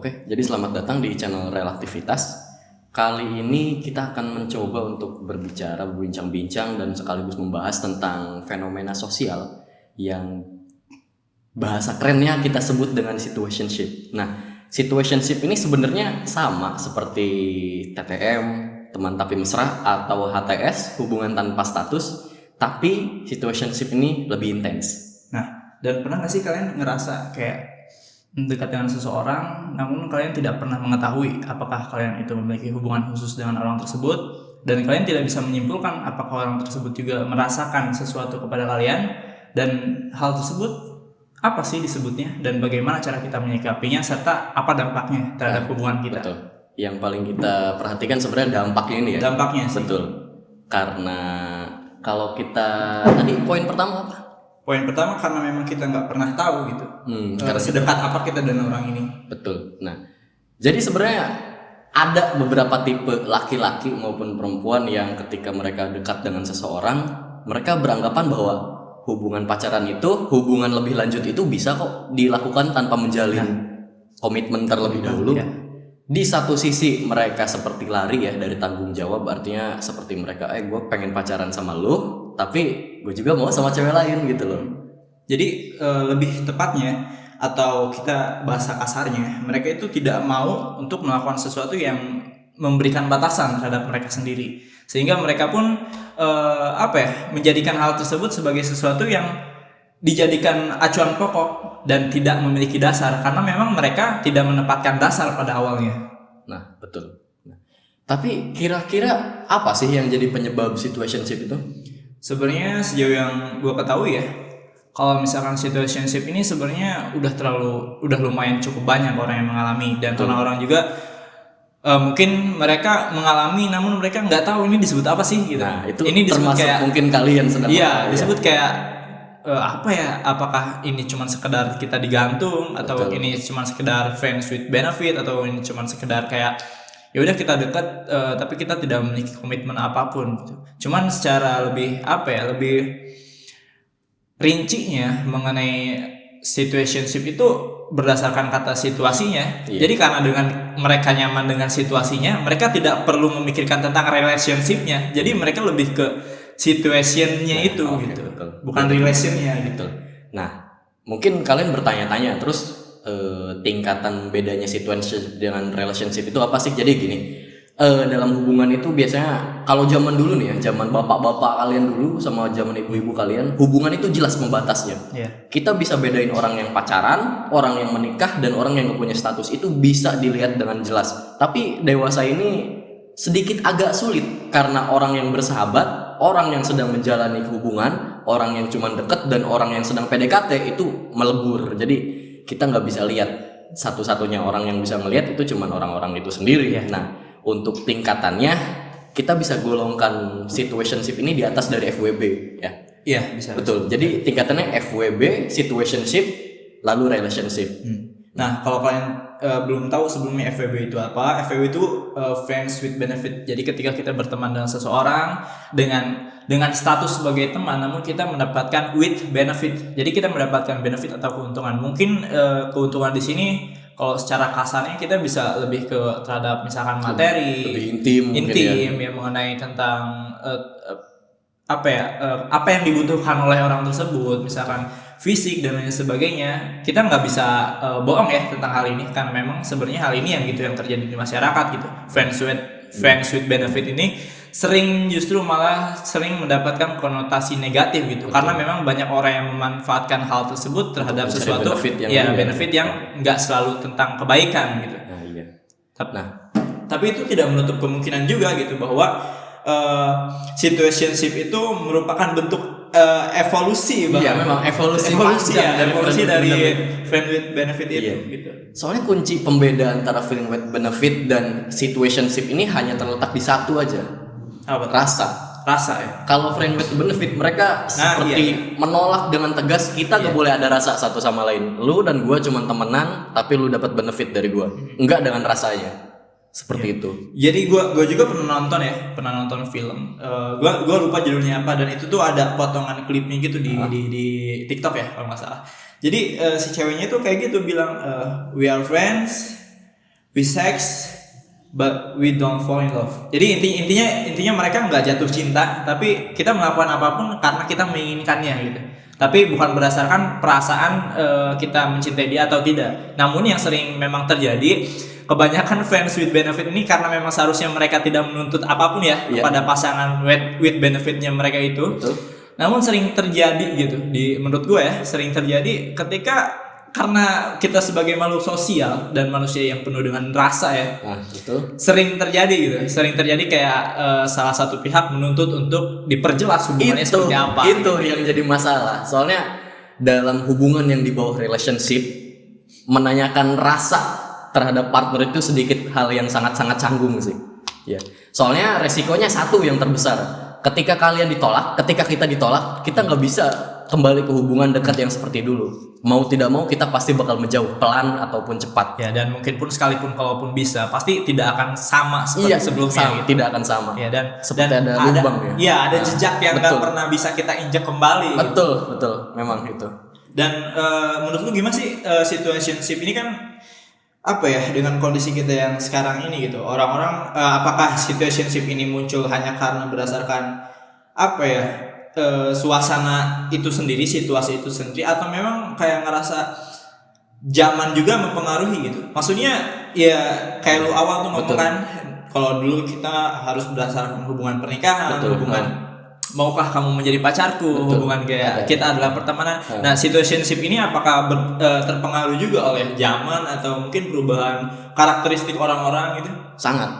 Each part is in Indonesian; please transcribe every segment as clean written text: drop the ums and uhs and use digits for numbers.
Oke, jadi selamat datang di channel Relaktivitas. Kali ini kita akan mencoba untuk berbicara, berbincang-bincang dan sekaligus membahas tentang fenomena sosial yang bahasa kerennya kita sebut dengan situationship. Nah, situationship ini sebenarnya sama seperti TTM, teman tapi mesra, atau HTS, hubungan tanpa status, tapi situationship ini lebih intens. Nah, dan pernah gak sih kalian ngerasa kayak dekat dengan seseorang, namun kalian tidak pernah mengetahui apakah kalian itu memiliki hubungan khusus dengan orang tersebut, dan kalian tidak bisa menyimpulkan apakah orang tersebut juga merasakan sesuatu kepada kalian, dan hal tersebut apa sih disebutnya, dan bagaimana cara kita menyikapinya, serta apa dampaknya terhadap hubungan kita. Betul. Yang paling kita perhatikan sebenarnya dampaknya ini ya. Dampaknya sih. Betul. Karena kalau kita tadi poin pertama apa? Poin pertama karena memang kita nggak pernah tahu gitu, Karena sedekat apa kita dengan orang ini. Betul. Nah, jadi sebenarnya ada beberapa tipe laki-laki maupun perempuan yang ketika mereka dekat dengan seseorang, mereka beranggapan bahwa hubungan pacaran itu, hubungan lebih lanjut itu bisa kok dilakukan tanpa menjalin komitmen terlebih dahulu. Ya. Di satu sisi mereka seperti lari ya dari tanggung jawab, artinya seperti mereka gue pengen pacaran sama lu, tapi gue juga mau sama cewek lain gitu loh. Jadi lebih tepatnya atau kita bahasa kasarnya, mereka itu tidak mau untuk melakukan sesuatu yang memberikan batasan terhadap mereka sendiri, sehingga mereka pun menjadikan hal tersebut sebagai sesuatu yang dijadikan acuan pokok dan tidak memiliki dasar, karena memang mereka tidak menempatkan dasar pada awalnya. Nah, betul. Nah, tapi kira-kira apa sih yang jadi penyebab situationship itu? Sebenarnya sejauh yang gue ketahui ya, kalau misalkan situationship ini sebenarnya udah lumayan cukup banyak orang yang mengalami, dan orang-orang juga mungkin mereka mengalami namun mereka nggak tahu ini disebut apa sih gitu. Nah, itu ini disebut termasuk kayak, mungkin kalian sedang disebut kayak apa ya? Apakah ini cuma sekedar kita digantung, atau ini cuma sekedar friends with benefit, atau ini cuma sekedar kayak ya udah kita dekat tapi kita tidak memiliki komitmen apapun gitu. Cuman secara lebih lebih rincinya mengenai situationship itu berdasarkan kata situasinya. Jadi karena dengan mereka nyaman dengan situasinya, mereka tidak perlu memikirkan tentang relationshipnya. Jadi mereka lebih ke situationnya itu gitu. Betul. Bukan relationnya gitu. Nah, mungkin kalian bertanya-tanya terus tingkatan bedanya situationship dengan relationship itu apa sih? Jadi gini, dalam hubungan itu biasanya kalau zaman dulu nih ya, zaman bapak-bapak kalian dulu sama zaman ibu-ibu kalian, hubungan itu jelas pembatasnya. Kita bisa bedain orang yang pacaran, orang yang menikah, dan orang yang gak punya status, itu bisa dilihat dengan jelas. Tapi dewasa ini sedikit agak sulit karena orang yang bersahabat, orang yang sedang menjalani hubungan, orang yang cuma deket, dan orang yang sedang PDKT itu melebur. Jadi kita nggak bisa lihat, satu-satunya orang yang bisa melihat itu cuma orang-orang itu sendiri. Nah, untuk tingkatannya kita bisa golongkan situationship ini di atas dari FWB ya. Iya, bisa. Betul. Jadi tingkatannya FWB, situationship, lalu relationship. Nah, kalau kalian belum tahu sebelumnya FWB itu apa? FWB itu friends with benefit. Jadi ketika kita berteman dengan seseorang dengan status sebagai teman, namun kita mendapatkan with benefit. Jadi kita mendapatkan benefit atau keuntungan. Mungkin keuntungan di sini kalau secara kasarnya kita bisa lebih ke terhadap misalkan materi, lebih intim ya, mengenai tentang apa yang dibutuhkan oleh orang tersebut, misalkan fisik dan lain sebagainya. Kita nggak bisa bohong ya tentang hal ini, kan memang sebenarnya hal ini yang terjadi di masyarakat gitu. Friends with benefit ini justru malah sering mendapatkan konotasi negatif gitu. Karena memang banyak orang yang memanfaatkan hal tersebut terhadap sesuatu benefit yang nggak selalu tentang kebaikan gitu. Tapi itu tidak menutup kemungkinan juga gitu bahwa situationship itu merupakan bentuk evolusi. Memang evolusi dari friend with benefit itu gitu. Soalnya kunci pembeda antara friend with benefit dan situationship ini hanya terletak di satu aja. Apa? Rasa ya. Kalau friend with benefit mereka seperti menolak dengan tegas, kita gak boleh ada rasa satu sama lain. Lu dan gua cuma temenan, tapi lu dapat benefit dari gua. Enggak dengan rasanya. Seperti itu. Jadi gue juga pernah nonton film. Gue lupa judulnya apa, dan itu tuh ada potongan klipnya gitu di TikTok ya kalau nggak salah. Jadi si ceweknya tuh kayak gitu bilang, we are friends we sex but we don't fall in love. Jadi intinya mereka nggak jatuh cinta, tapi kita melakukan apapun karena kita menginginkannya gitu. Tapi bukan berdasarkan perasaan kita mencintai dia atau tidak. Namun yang sering memang terjadi, kebanyakan friends with benefit ini karena memang seharusnya mereka tidak menuntut apapun ya kepada pasangan with benefitnya mereka itu. Betul. Namun sering terjadi gitu, menurut gue ya, sering terjadi ketika karena kita sebagai makhluk sosial dan manusia yang penuh dengan rasa ya, betul. sering terjadi kayak salah satu pihak menuntut untuk diperjelas hubungannya seperti apa. Itu yang jadi masalah. Soalnya dalam hubungan yang di bawah relationship, menanyakan rasa terhadap partner itu sedikit hal yang sangat-sangat canggung sih. Ya. Soalnya resikonya satu yang terbesar. Ketika kita ditolak, kita nggak bisa kembali ke hubungan dekat yang seperti dulu. Mau tidak mau kita pasti bakal menjauh, pelan ataupun cepat. Ya, dan mungkin pun sekalipun kalaupun bisa, pasti tidak akan sama seperti sebelumnya. Gitu. Tidak akan sama. Ya, dan seperti ada lubang ya. Iya, ada jejak yang nggak pernah bisa kita injak kembali. Betul, memang itu. Dan menurut lu gimana sih situationship ini kan apa ya dengan kondisi kita yang sekarang ini gitu, orang-orang apakah situationship ini muncul hanya karena berdasarkan apa ya suasana itu sendiri, situasi itu sendiri, atau memang kayak ngerasa zaman juga mempengaruhi gitu? Maksudnya ya kayak lu awal tuh ngomong kan, kalau dulu kita harus berdasarkan hubungan pernikahan, hubungan maukah kamu menjadi pacarku, hubungan kayak kita adalah pertemanan. Nah, situationship ini apakah terpengaruh juga oleh zaman atau mungkin perubahan karakteristik orang-orang gitu? Sangat.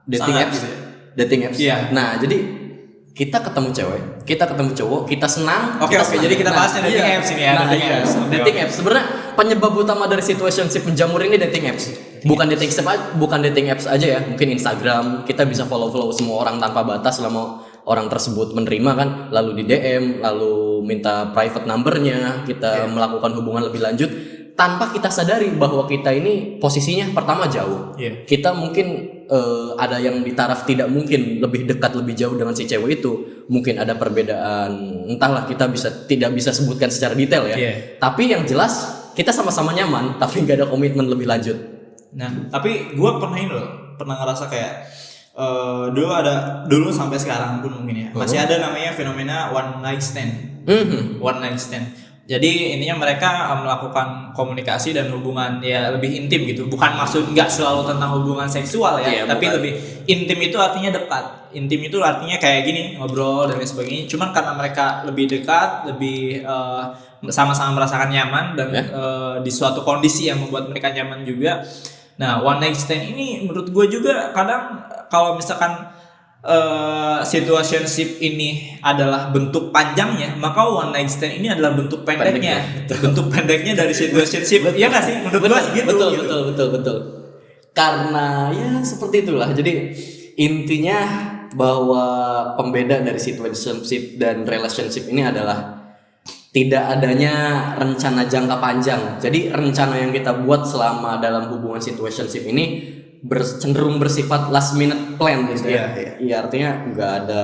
Dating apps. Iya. Nah, jadi kita ketemu cewek, kita ketemu cowok, kita senang. Oke, jadi kita bahasnya dating apps ini ya. Dating apps. Sebenarnya penyebab utama dari situationship menjamur ini dating apps. Bukan dating apps aja ya. Mungkin Instagram, kita bisa follow semua orang tanpa batas selama orang tersebut menerima kan, lalu di DM, lalu minta private numbernya, kita melakukan hubungan lebih lanjut tanpa kita sadari bahwa kita ini posisinya pertama jauh. Kita mungkin ada yang di taraf tidak mungkin lebih dekat lebih jauh dengan si cewek itu, mungkin ada perbedaan, entahlah, kita tidak bisa sebutkan secara detail ya. Tapi yang jelas kita sama-sama nyaman, tapi nggak ada komitmen lebih lanjut. Nah, tapi gue pernah ngerasa kayak dulu sampai sekarang pun mungkin ya masih ada namanya fenomena one night stand. Jadi intinya mereka melakukan komunikasi dan hubungan ya lebih intim gitu. Bukan maksud nggak selalu tentang hubungan seksual ya, tapi lebih intim itu artinya dekat. Intim itu artinya kayak gini, ngobrol dan lain sebagainya. Cuman karena mereka lebih dekat, lebih sama-sama merasakan nyaman dan di suatu kondisi yang membuat mereka nyaman juga. Nah, one night stand ini menurut gue juga kadang kalau misalkan situationship ini adalah bentuk panjangnya, maka one night stand ini adalah bentuk pendeknya. Bentuk pendeknya dari situationship. Iya nggak sih? Menurut gue gitu. Betul. Karena ya seperti itulah. Jadi intinya bahwa pembeda dari situationship dan relationship ini adalah tidak adanya rencana jangka panjang. Jadi rencana yang kita buat selama dalam hubungan situationship ini cenderung bersifat last minute plan gitu ya. Iya, artinya nggak ada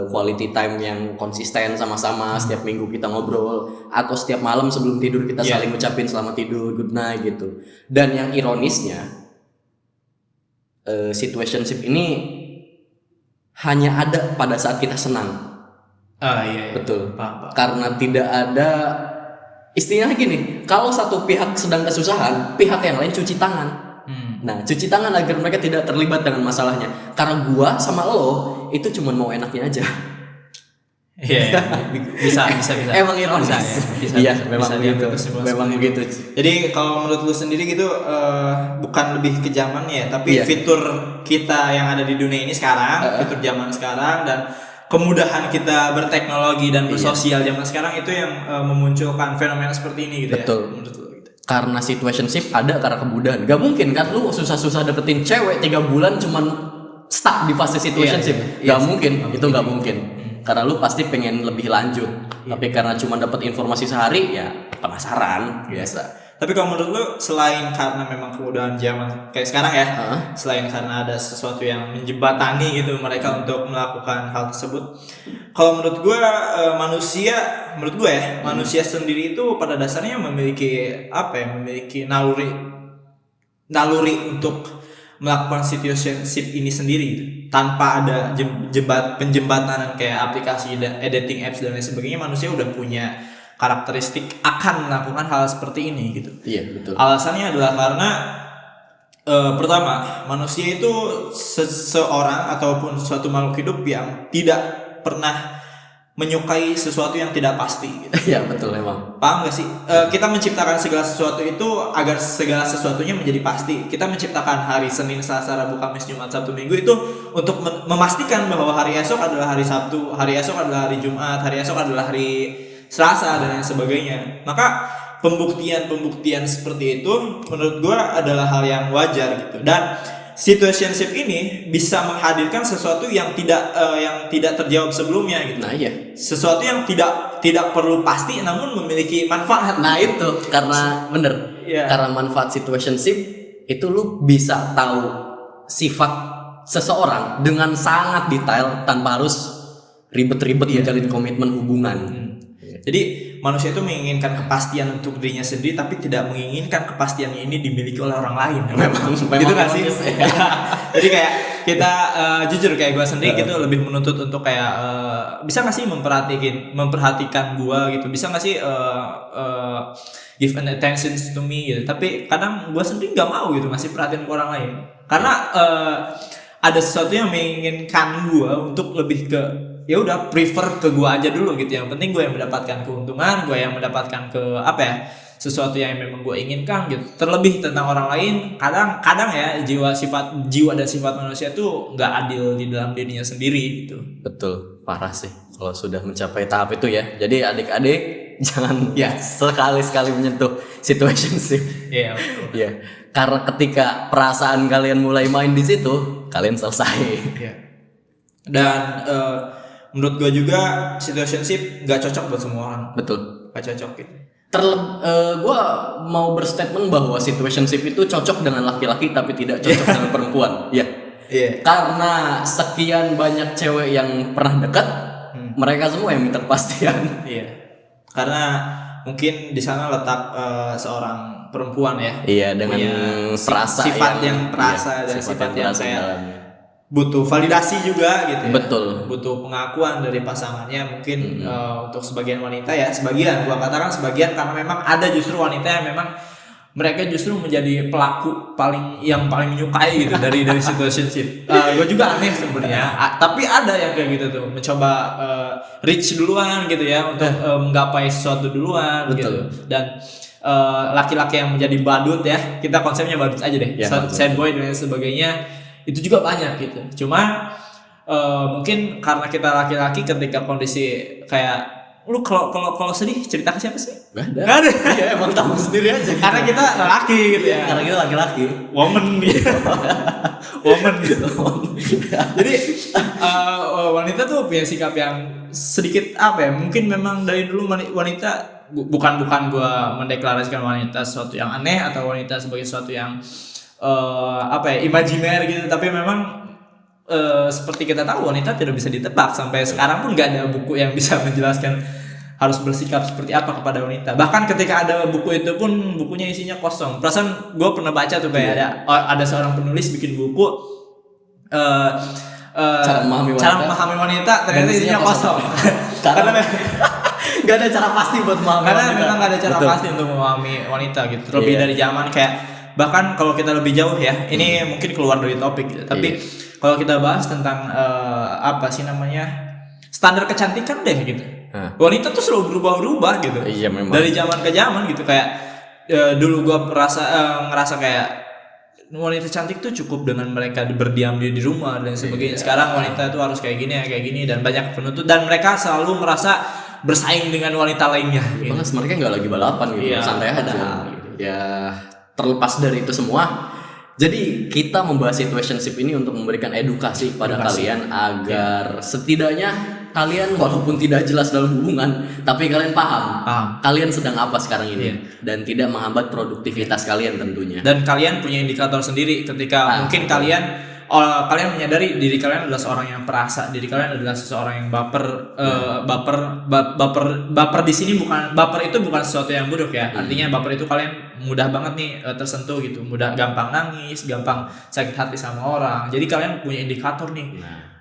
quality time yang konsisten sama-sama. Setiap minggu kita ngobrol atau setiap malam sebelum tidur kita saling ucapin selamat tidur, good night gitu. Dan yang ironisnya situationship ini hanya ada pada saat kita senang. Betul. Karena tidak ada istilahnya gini, kalau satu pihak sedang kesusahan, pihak yang lain cuci tangan. Nah, cuci tangan agar mereka tidak terlibat dengan masalahnya. Karena gua sama lo itu cuma mau enaknya aja. Iya, bisa. Emang ironis. Memang begitu. Jadi kalau menurut lu sendiri gitu bukan lebih ke zaman ya, tapi fitur kita yang ada di dunia ini sekarang, fitur zaman sekarang dan kemudahan kita berteknologi dan bersosial zaman sekarang itu yang memunculkan fenomena seperti ini gitu. Betul. Ya. Karena situationship ada karena kemudahan. Gak mungkin kan lu susah-susah deketin cewek 3 bulan cuman stuck di fase situationship. Gak mungkin. Gak mungkin. Karena lu pasti pengen lebih lanjut. Tapi karena cuma dapat informasi sehari ya penasaran biasa. Tapi kalau menurut lu selain karena memang kemudahan zaman kayak sekarang ya, selain karena ada sesuatu yang menjembatani gitu mereka untuk melakukan hal tersebut, kalau menurut gue manusia sendiri itu pada dasarnya memiliki naluri naluri untuk melakukan situationship ini sendiri gitu. Tanpa ada penjembatanan kayak aplikasi dan editing apps dan lain sebagainya, manusia udah punya karakteristik akan melakukan hal seperti ini gitu. Iya, betul. Alasannya adalah karena pertama, manusia itu seseorang ataupun suatu makhluk hidup yang tidak pernah menyukai sesuatu yang tidak pasti gitu. Iya, betul emang. Paham gak sih? Kita menciptakan segala sesuatu itu agar segala sesuatunya menjadi pasti. Kita menciptakan hari Senin, Selasa, Rabu, Kamis, Jumat, Sabtu, Minggu itu untuk memastikan bahwa hari esok adalah hari Sabtu, hari esok adalah hari Jumat, hari esok adalah hari Selasa dan lain sebagainya. Maka pembuktian seperti itu menurut gua adalah hal yang wajar gitu. Dan situationship ini bisa menghadirkan sesuatu yang tidak terjawab sebelumnya gitu. Nah, iya. Sesuatu yang tidak perlu pasti namun memiliki manfaat. Nah, itu karena bener. Iya. Karena manfaat situationship itu lu bisa tahu sifat seseorang dengan sangat detail tanpa harus ribet-ribet menjalin komitmen hubungan. Jadi manusia itu menginginkan kepastian untuk dirinya sendiri tapi tidak menginginkan kepastian ini dimiliki oleh orang lain. Memang gitu kan sih. Jadi kayak kita jujur kayak gue sendiri gitu lebih menuntut untuk kayak bisa nggak sih memperhatikan gue gitu, bisa nggak sih give an attention to me gitu. Tapi kadang gue sendiri nggak mau gitu ngasih perhatian ke orang lain karena ada sesuatu yang menginginkan gue untuk lebih ke ya udah prefer ke gue aja dulu gitu. Yang penting gue yang mendapatkan keuntungan, gue yang mendapatkan sesuatu yang memang gue inginkan gitu. Terlebih tentang orang lain, kadang ya jiwa dan sifat manusia tuh nggak adil di dalam dirinya sendiri gitu. Betul, parah sih kalau sudah mencapai tahap itu ya. Jadi adik-adik jangan sekali-sekali menyentuh situationship. Iya, betul. Iya. Karena ketika perasaan kalian mulai main di situ, kalian selesai. Iya. Dan menurut gue juga situationship nggak cocok buat semua orang. Betul. Nggak cocok gitu. Gue mau berstatement bahwa situationship itu cocok dengan laki-laki tapi tidak cocok dengan perempuan. Iya. Iya. Karena sekian banyak cewek yang pernah dekat, mereka semua yang minta kepastian. Iya. Karena mungkin di sana letak seorang perempuan ya. Iya, dengan sifat yang perasa dan sifat yang kayak butuh validasi juga gitu ya. Betul. Butuh pengakuan dari pasangannya mungkin untuk sebagian wanita ya, gua katakan sebagian karena memang ada justru wanita yang memang mereka justru menjadi pelaku paling menyukai gitu dari situationship. Gue juga aneh sebenarnya, tapi ada yang kayak gitu tuh mencoba reach duluan gitu ya untuk menggapai sesuatu duluan. Betul. Gitu. Dan laki-laki yang menjadi badut ya, kita konsepnya badut aja deh, sad boy dan sebagainya. Itu juga banyak gitu. Cuma mungkin karena kita laki-laki ketika kondisi kayak lu kalau sedih cerita ke siapa sih? Gak ada. Ya emang tahu sendiri aja. Karena kita laki gitu ya. Karena kita laki-laki. Woman gitu. Woman gitu. Jadi wanita tuh punya sikap yang sedikit mungkin memang dari dulu wanita bukan gua mendeklarasikan wanita sesuatu yang aneh atau wanita sebagai sesuatu yang imajiner gitu, tapi memang seperti kita tahu wanita tidak bisa ditebak. Sampai sekarang pun nggak ada buku yang bisa menjelaskan harus bersikap seperti apa kepada wanita. Bahkan ketika ada buku itu pun bukunya isinya kosong. Perasaan gue pernah baca tuh kayak ada seorang penulis bikin buku cara memahami wanita ternyata isinya kosong. Karena nggak ada cara pasti buat memahami karena wanita. memang nggak ada cara pasti untuk memahami wanita gitu. Terlebih dari zaman kayak bahkan kalau kita lebih jauh ya, ini mungkin keluar dari topik gitu. Tapi kalau kita bahas tentang standar kecantikan deh gitu. Wanita tuh selalu berubah-ubah gitu. Iya, memang. Dari zaman ke zaman gitu kayak dulu gua ngerasa kayak wanita cantik tuh cukup dengan mereka berdiam di rumah dan sebagainya. Sekarang wanita tuh harus kayak gini dan banyak penuntut dan mereka selalu merasa bersaing dengan wanita lainnya. Gitu. Malah mereka nggak lagi balapan gitu, santai aja. Gitu. Ya terlepas dari itu semua. Jadi kita membahas situationship ini untuk memberikan edukasi kepada kalian agar setidaknya kalian walaupun tidak jelas dalam hubungan, tapi kalian paham kalian sedang apa sekarang ini dan tidak menghambat produktivitas kalian tentunya. Dan kalian punya indikator sendiri ketika mungkin kalian kalian menyadari diri kalian adalah seorang yang perasa, diri kalian adalah seseorang yang baper. Baper di sini bukan baper, itu bukan sesuatu yang buruk ya. Artinya baper itu kalian mudah banget nih tersentuh gitu, mudah, gampang nangis, gampang sakit hati sama orang. Jadi kalian punya indikator nih.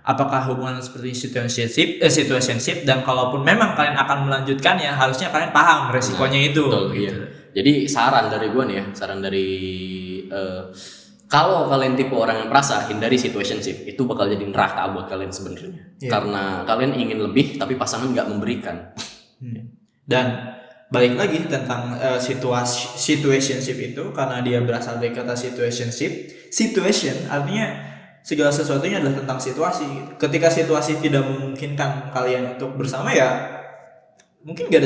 Apakah hubungan seperti situationship, dan kalaupun memang kalian akan melanjutkannya, harusnya kalian paham resikonya itu. Betul, iya. Jadi saran dari gue nih ya, kalau kalian tipe orang yang perasa, hindari situationship. Itu bakal jadi neraka buat kalian sebenarnya. Karena kalian ingin lebih tapi pasangan nggak memberikan. Dan balik lagi tentang situationship itu, karena dia berasal dari kata situationship. Situation artinya segala sesuatunya adalah tentang situasi. Ketika situasi tidak memungkinkan kalian untuk bersama, ya mungkin nggak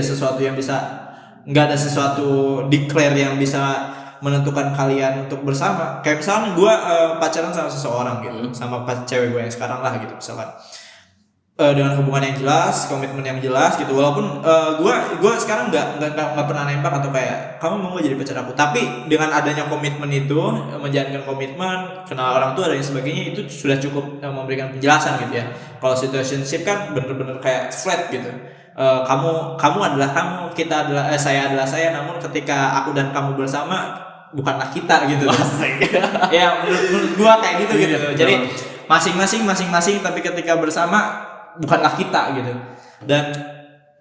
ada sesuatu declare yang bisa menentukan kalian untuk bersama. Kayak misalnya gue pacaran sama seseorang gitu, sama cewek gue yang sekarang lah gitu misalkan, dengan hubungan yang jelas, komitmen yang jelas gitu. Walaupun gue sekarang nggak pernah nembak atau kayak kamu mau jadi pacar aku, tapi dengan adanya komitmen itu, menjalankan komitmen, kenal orang tua dan sebagainya, itu sudah cukup memberikan penjelasan gitu ya. Kalau situationship kan bener-bener kayak flat gitu. Kamu adalah kamu, kita adalah saya adalah saya, namun ketika aku dan kamu bersama bukanlah kita gitu. Ya menurut gua kayak gitu gitu. Jadi masing-masing tapi ketika bersama bukanlah kita gitu. Dan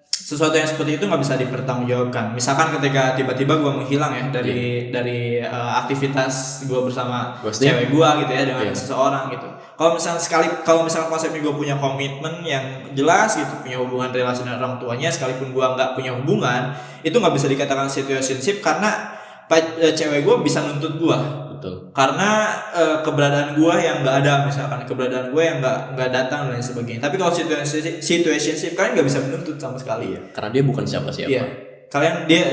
sesuatu yang seperti itu nggak bisa dipertanggungjawabkan. Misalkan ketika tiba-tiba gue menghilang ya dari aktivitas gue bersama cewek gue gitu ya, dengan seseorang gitu. Kalau misalnya konsepnya gue punya komitmen yang jelas gitu, punya hubungan relasi dengan orang tuanya, sekalipun gue nggak punya hubungan, itu nggak bisa dikatakan situationship karena cewek gue bisa nuntut gue. Betul. Karena keberadaan gue yang nggak ada, misalkan keberadaan gue yang nggak datang dan lain sebagainya. Tapi kalau situationship kalian nggak bisa menuntut sama sekali ya. Karena dia bukan siapa-siapa. Iya.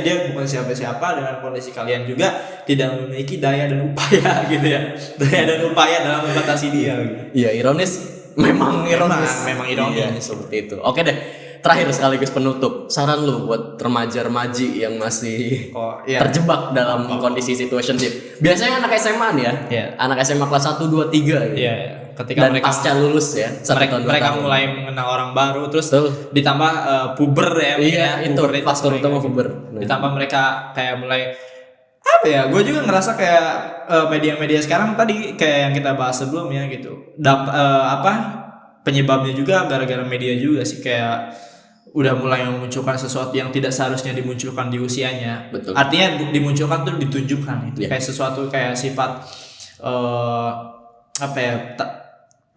Dia bukan siapa-siapa, dengan kondisi kalian juga tidak memiliki daya dan upaya gitu ya. Daya dan upaya dalam membatasi dia. Gitu. Iya, ironis. Memang ironis. Iya, seperti itu. Oke deh. Terakhir sekaligus penutup, saran lu buat remaja-remaji yang masih terjebak dalam kondisi situationship. Biasanya anak SMA nih ya. Anak SMA kelas 1, 2, 3 gitu. Ketika dan mereka pasca lulus ya, mereka mulai mengenal orang baru, terus ditambah puber ya. Iya, itu faktor utama puber. Ditambah mereka kayak mulai apa ya, gue juga ngerasa kayak media-media sekarang tadi kayak yang kita bahas sebelumnya gitu. Penyebabnya juga gara-gara media juga sih, kayak udah mulai memunculkan sesuatu yang tidak seharusnya dimunculkan di usianya. Betul. Artinya dimunculkan tuh ditunjukkan itu kayak sesuatu kayak sifat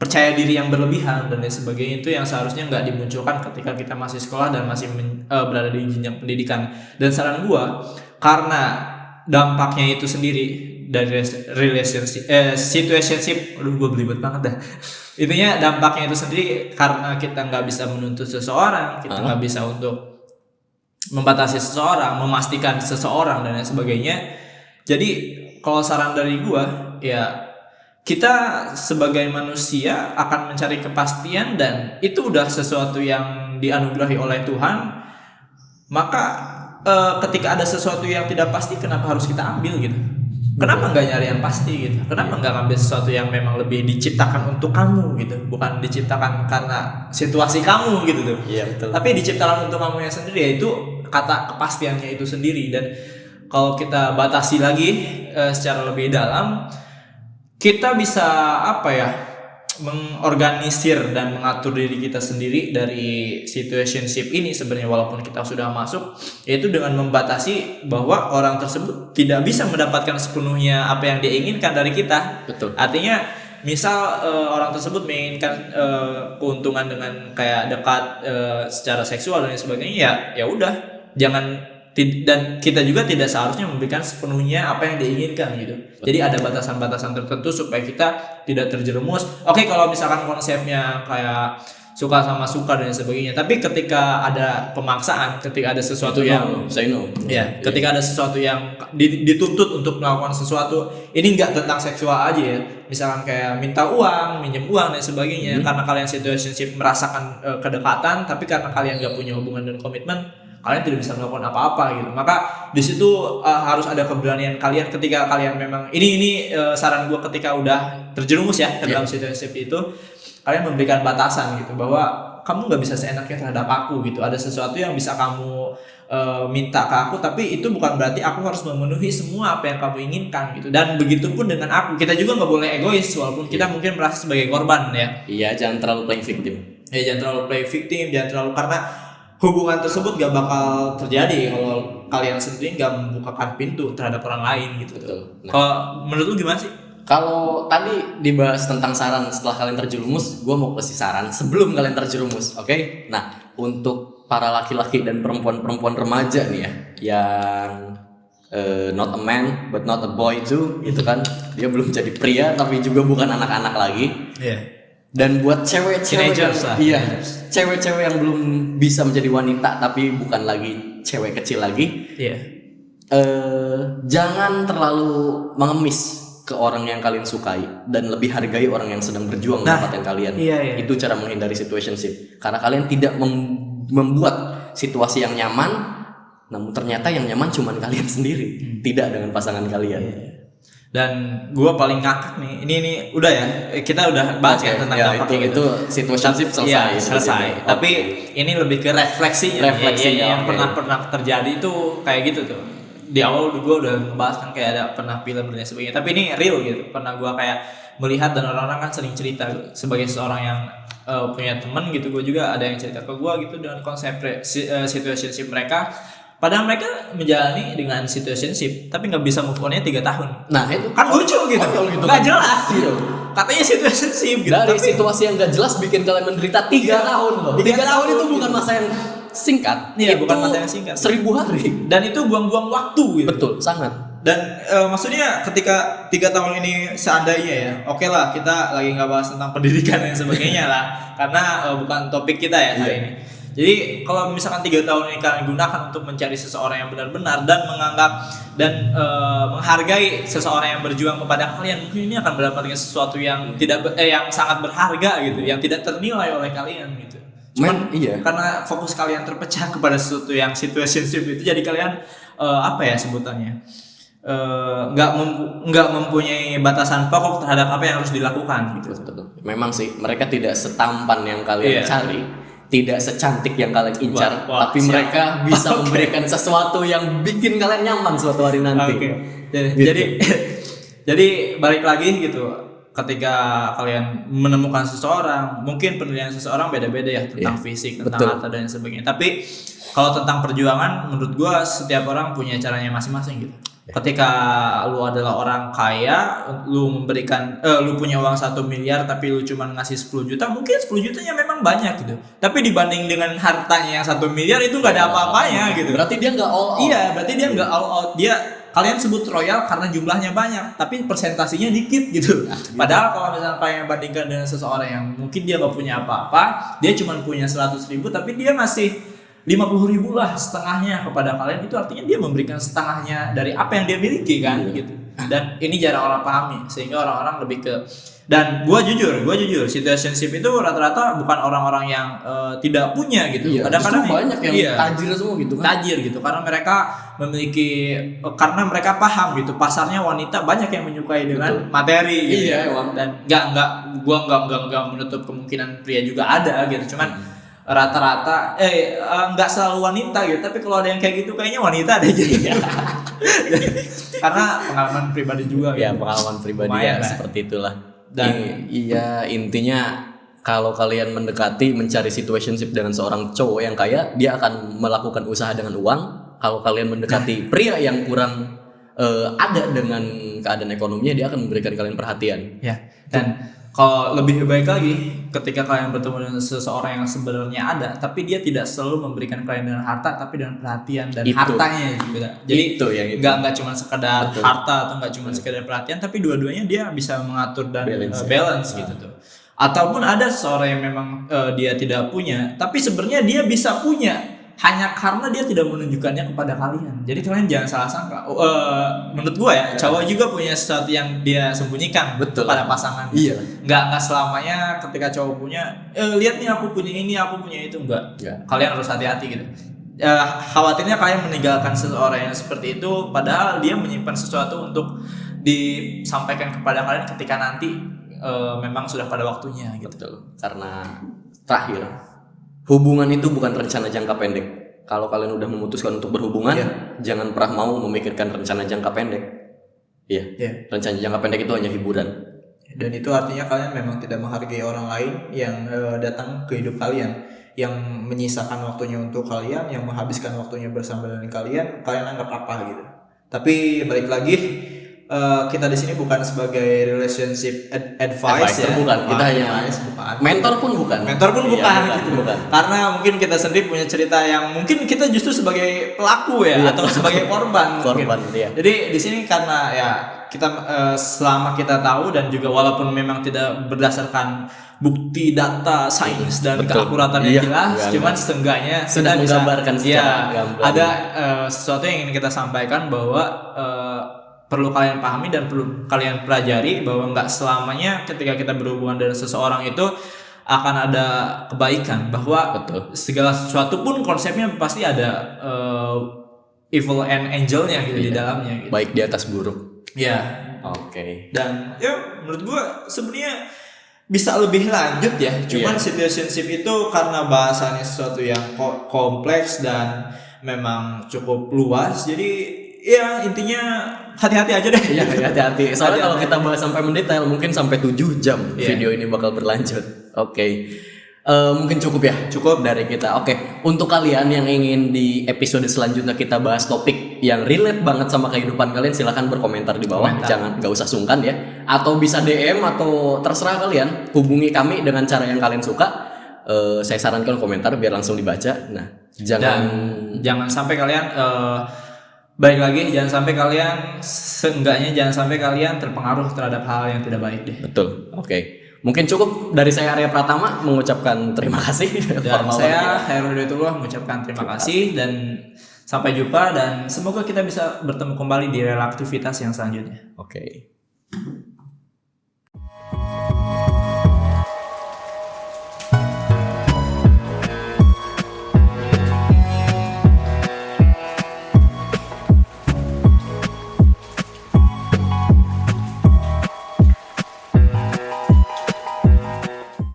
percaya diri yang berlebihan dan lain sebagainya, itu yang seharusnya nggak dimunculkan ketika kita masih sekolah dan masih berada di jenjang pendidikan. Dan saran gua, karena dampaknya itu sendiri dari situationship, gue belibet banget dah. Intinya dampaknya itu sendiri karena kita nggak bisa menuntut seseorang, kita nggak bisa untuk membatasi seseorang, memastikan seseorang dan lain sebagainya. Jadi kalau saran dari gue ya, kita sebagai manusia akan mencari kepastian, dan itu udah sesuatu yang dianugerahi oleh Tuhan. Maka ketika ada sesuatu yang tidak pasti, kenapa harus kita ambil gitu? Kenapa nggak nyari yang pasti gitu? Kenapa nggak ngambil sesuatu yang memang lebih diciptakan untuk kamu gitu, bukan diciptakan karena situasi kamu gitu tuh? Iya, betul. Tapi diciptakan untuk kamu yang sendiri, yaitu kata kepastiannya itu sendiri. Dan kalau kita batasi lagi secara lebih dalam, kita bisa mengorganisir dan mengatur diri kita sendiri dari situationship ini sebenarnya, walaupun kita sudah masuk, yaitu dengan membatasi bahwa orang tersebut tidak bisa mendapatkan sepenuhnya apa yang dia inginkan dari kita. Betul. Artinya misal orang tersebut menginginkan keuntungan dengan kayak dekat secara seksual dan sebagainya, ya udah, jangan. Dan kita juga tidak seharusnya memberikan sepenuhnya apa yang diinginkan gitu. Jadi ada batasan-batasan tertentu supaya kita tidak terjerumus. Oke, kalau misalkan konsepnya kayak suka sama suka dan sebagainya, tapi ketika ada pemaksaan, ketika ada sesuatu ketika ada sesuatu yang dituntut untuk melakukan sesuatu, ini nggak tentang seksual aja ya. Misalkan kayak minta uang, minjem uang dan sebagainya, karena kalian situationship merasakan kedekatan, tapi karena kalian nggak punya hubungan dan komitmen, kalian tidak bisa melakukan apa-apa gitu. Maka di situ harus ada keberanian kalian ketika kalian memang ini saran gue ketika udah terjerumus ya ke dalam situasi itu, kalian memberikan batasan gitu bahwa kamu nggak bisa seenaknya terhadap aku gitu. Ada sesuatu yang bisa kamu minta ke aku, tapi itu bukan berarti aku harus memenuhi semua apa yang kamu inginkan gitu. Dan begitupun dengan aku, kita juga nggak boleh egois walaupun kita mungkin merasa sebagai korban ya. Iya, jangan terlalu playing victim. Ya jangan terlalu play victim, jangan terlalu, karena hubungan tersebut gak bakal terjadi kalau kalian sendiri gak membukakan pintu terhadap orang lain gitu. Betul. Nah, Kalau menurut lu gimana sih? kalau tadi dibahas tentang saran setelah kalian terjerumus, gue mau kasih saran sebelum kalian terjerumus, oke? Nah, untuk para laki-laki dan perempuan-perempuan remaja nih ya, yang not a man but not a boy too, gitu kan? Dia belum jadi pria tapi juga bukan anak-anak lagi. Iya. Dan buat cewek-cewek Teenagers lah. iya, cewek-cewek yang belum bisa menjadi wanita tapi bukan lagi cewek kecil lagi, Iya. jangan terlalu mengemis ke orang yang kalian sukai dan lebih hargai orang yang sedang berjuang mendapatkan kalian. Iya. Itu cara menghindari situationship. Karena kalian tidak membuat situasi yang nyaman, namun ternyata yang nyaman cuma kalian sendiri, tidak dengan pasangan kalian. Dan gue paling ngakak nih, ini udah ya, kita udah bahas ya tentang dampaknya itu situationship selesai. Iya, selesai. Tapi ini lebih ke refleksinya. Yang pernah terjadi itu kayak gitu tuh. Di awal gue udah ngebahas kan kayak ada pernah film dan sebagainya. Tapi ini real gitu. Pernah gue kayak melihat dan orang-orang kan sering cerita sebagai seorang yang punya temen gitu. Gue juga ada yang cerita ke gue gitu dengan konsep situationship mereka. Padahal mereka menjalani dengan situationship, tapi nggak bisa move on-nya 3 tahun. Nah itu Kan lucu gitu, nggak jelas gitu. Katanya situationship gitu. Dari tapi situasi yang nggak jelas bikin kalian menderita 3 tahun loh. 3 tahun itu bukan masa yang singkat. Iya, itu bukan masa yang singkat. 1000 hari. Dan itu buang-buang waktu gitu. Betul, sangat. Dan maksudnya ketika 3 tahun ini seandainya ya, oke lah kita lagi nggak bahas tentang pendidikan dan sebagainya lah, karena bukan topik kita ya hari ini. Jadi kalau misalkan 3 tahun ini kalian gunakan untuk mencari seseorang yang benar-benar dan menganggap dan menghargai seseorang yang berjuang kepada kalian, mungkin ini akan mendapatkan sesuatu yang yang sangat berharga gitu, yang tidak ternilai oleh kalian gitu. Cuman iya. karena fokus kalian terpecah kepada sesuatu yang situationship itu, jadi kalian apa ya sebutannya? Nggak mempunyai batasan pokok terhadap apa yang harus dilakukan gitu. Betul. Memang sih mereka tidak setampan yang kalian cari, tidak secantik yang kalian incar, tapi mereka bisa memberikan sesuatu yang bikin kalian nyaman suatu hari nanti. Jadi balik lagi gitu, ketika kalian menemukan seseorang, mungkin penilaian seseorang beda-beda ya tentang fisik, tentang harta dan sebagainya. Tapi kalau tentang perjuangan, menurut gua setiap orang punya caranya masing-masing gitu. Ketika lu adalah orang kaya, lu memberikan lu punya uang 1 miliar tapi lu cuma ngasih 10 juta, mungkin 10 jutanya memang banyak gitu. Tapi dibanding dengan hartanya yang 1 miliar itu gak ada apa-apanya gitu. Berarti dia nggak all out. Iya, berarti dia nggak all out. Kalian sebut royal karena jumlahnya banyak, tapi persentasinya dikit gitu. Padahal kalau misalnya kalian bandingkan dengan seseorang yang mungkin dia nggak punya apa-apa, dia cuma punya 100.000 tapi dia masih 50.000 lah setengahnya kepada kalian, itu artinya dia memberikan setengahnya dari apa yang dia miliki kan gitu. Dan ini jarang orang pahami, sehingga orang-orang lebih ke, dan gua jujur situationship itu rata-rata bukan orang-orang yang tidak punya gitu. Kadang-kadang banyak yang tajir semua gitu kan. Tajir gitu karena mereka memiliki karena mereka paham gitu pasarnya wanita banyak yang menyukai dengan materi gitu. Dan gua nggak menutup kemungkinan pria juga ada gitu. Cuman rata-rata nggak selalu wanita gitu, tapi kalau ada yang kayak gitu kayaknya wanita ada jadi. Karena pengalaman pribadi juga ya gitu. Pengalaman pribadi ya seperti itulah. Dan intinya kalau kalian mendekati mencari situationship dengan seorang cowok yang kaya, dia akan melakukan usaha dengan uang. Kalau kalian mendekati pria yang kurang ada dengan keadaan ekonominya, dia akan memberikan kalian perhatian. Ya. Dan kalau lebih baik lagi, ketika kalian bertemu dengan seseorang yang sebenarnya ada, tapi dia tidak selalu memberikan kalian dengan harta, tapi dengan perhatian dan hartanya juga. Jadi nggak cuma sekedar harta atau nggak cuma sekedar perhatian, tapi dua-duanya dia bisa mengatur dan balance gitu tuh. Ataupun ada seseorang yang memang dia tidak punya, tapi sebenarnya dia bisa punya, hanya karena dia tidak menunjukkannya kepada kalian. Jadi kalian jangan salah sangka. Menurut gua ya, cowok juga punya sesuatu yang dia sembunyikan pada pasangan. Iya. Nggak selamanya ketika cowok punya, lihat nih aku punya ini, aku punya itu, enggak. Kalian harus hati-hati gitu. khawatirnya kalian meninggalkan seseorang yang seperti itu padahal dia menyimpan sesuatu untuk disampaikan kepada kalian ketika nanti memang sudah pada waktunya gitu. Betul. Karena terakhir, hubungan itu bukan rencana jangka pendek. Kalau kalian udah memutuskan untuk berhubungan, jangan pernah mau memikirkan rencana jangka pendek. Iya. Rencana jangka pendek itu hanya hiburan. Dan itu artinya kalian memang tidak menghargai orang lain yang datang ke hidup kalian, yang menyisakan waktunya untuk kalian, yang menghabiskan waktunya bersama dengan kalian anggap apa gitu. Tapi balik lagi, kita di sini bukan sebagai relationship advice ya. Bukan, kita hanya mentor pun bukan. Bukan. Karena mungkin kita sendiri punya cerita yang mungkin kita justru sebagai pelaku ya, atau sebagai korban. Iya. Jadi di sini karena ya kita selama kita tahu dan juga walaupun memang tidak berdasarkan bukti data sains dan keakuratan yang jelas, cuman setengahnya sudah menggambarkan secara gamblang. Ada sesuatu yang ingin kita sampaikan bahwa perlu kalian pahami dan perlu kalian pelajari bahwa nggak selamanya ketika kita berhubungan dengan seseorang itu akan ada kebaikan, bahwa segala sesuatu pun konsepnya pasti ada evil and angelnya gitu di dalamnya gitu. Baik di atas buruk. Ya. Oke. Dan ya menurut gua sebenarnya bisa lebih lanjut ya. Cuman situationship itu karena bahasanya sesuatu yang kompleks dan memang cukup luas. Jadi ya intinya hati-hati aja deh. Iya, hati-hati. Soalnya kalau kita bahas sampai mendetail mungkin sampai 7 jam video ini bakal berlanjut. Oke. Mungkin cukup ya, cukup dari kita. Oke, untuk kalian yang ingin di episode selanjutnya kita bahas topik yang relate banget sama kehidupan kalian, silahkan berkomentar di bawah. Nggak usah sungkan ya. Atau bisa DM atau terserah kalian, hubungi kami dengan cara yang kalian suka. Saya sarankan komentar biar langsung dibaca. Nah, jangan sampai kalian baik lagi, jangan sampai kalian terpengaruh terhadap hal yang tidak baik deh. Betul. Oke. Mungkin cukup dari saya Arya Pratama mengucapkan terima kasih. Dan saya Khairul Hidayatullah mengucapkan terima kasih dan sampai jumpa dan semoga kita bisa bertemu kembali di relaktivitas yang selanjutnya. Oke.